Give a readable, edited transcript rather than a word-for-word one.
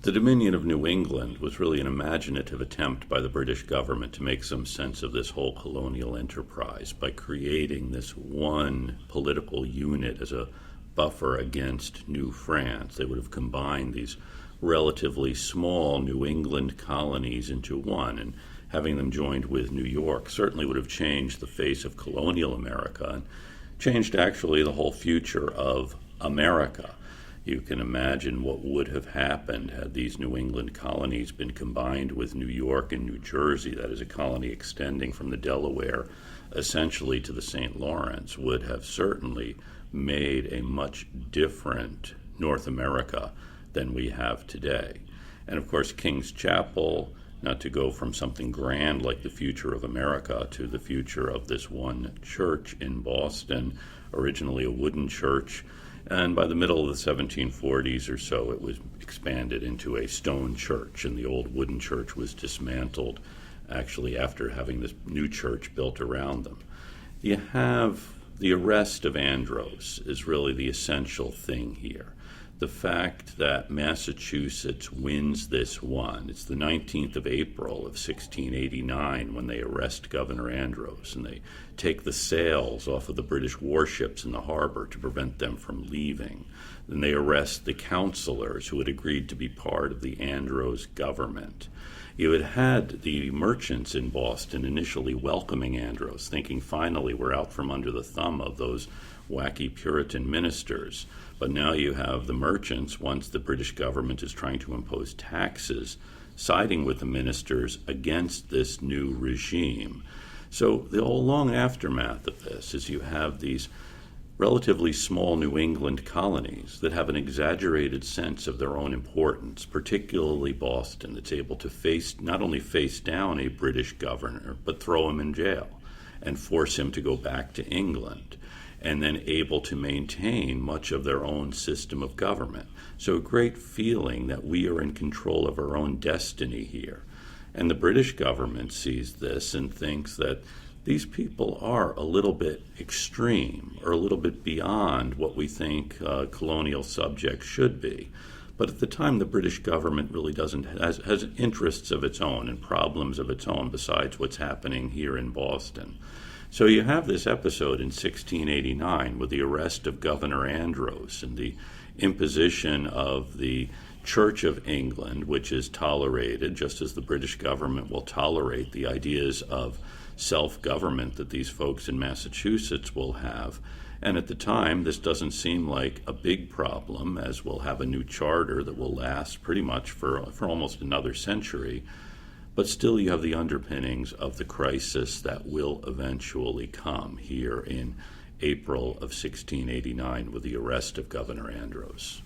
The Dominion of New England was really an imaginative attempt by the British government to make some sense of this whole colonial enterprise by creating this one political unit as a buffer against New France. They would have combined these relatively small New England colonies into one, and having them joined with New York certainly would have changed the face of colonial America and changed actually the whole future of America. You can imagine what would have happened had these New England colonies been combined with New York and New Jersey. That is, a colony extending from the Delaware essentially to the St. Lawrence would have certainly made a much different North America than we have today. And of course, King's Chapel, not to go from something grand like the future of America to the future of this one church in Boston, originally a wooden church, and by the middle of the 1740s or so, it was expanded into a stone church, and the old wooden church was dismantled, actually, after having this new church built around them. You have the arrest of Andros is really the essential thing here. The fact that Massachusetts wins this one. It's the 19th of April of 1689 when they arrest Governor Andros, and they take the sails off of the British warships in the harbor to prevent them from leaving. Then they arrest the councilors who had agreed to be part of the Andros government. You had had the merchants in Boston initially welcoming Andros, thinking finally we're out from under the thumb of those wacky Puritan ministers. But now you have the merchants, once the British government is trying to impose taxes, siding with the ministers against this new regime. So the whole long aftermath of this is you have these relatively small New England colonies that have an exaggerated sense of their own importance, particularly Boston, that's able to not only face down a British governor, but throw him in jail and force him to go back to England, and then able to maintain much of their own system of government. So a great feeling that we are in control of our own destiny here. And the British government sees this and thinks that these people are a little bit extreme or a little bit beyond what we think colonial subjects should be. But at the time, the British government really has interests of its own and problems of its own besides what's happening here in Boston. So you have this episode in 1689 with the arrest of Governor Andros and the imposition of the Church of England, which is tolerated, just as the British government will tolerate the ideas of self-government that these folks in Massachusetts will have. And at the time, this doesn't seem like a big problem, as we'll have a new charter that will last pretty much for almost another century. But still, you have the underpinnings of the crisis that will eventually come here in April of 1689 with the arrest of Governor Andros.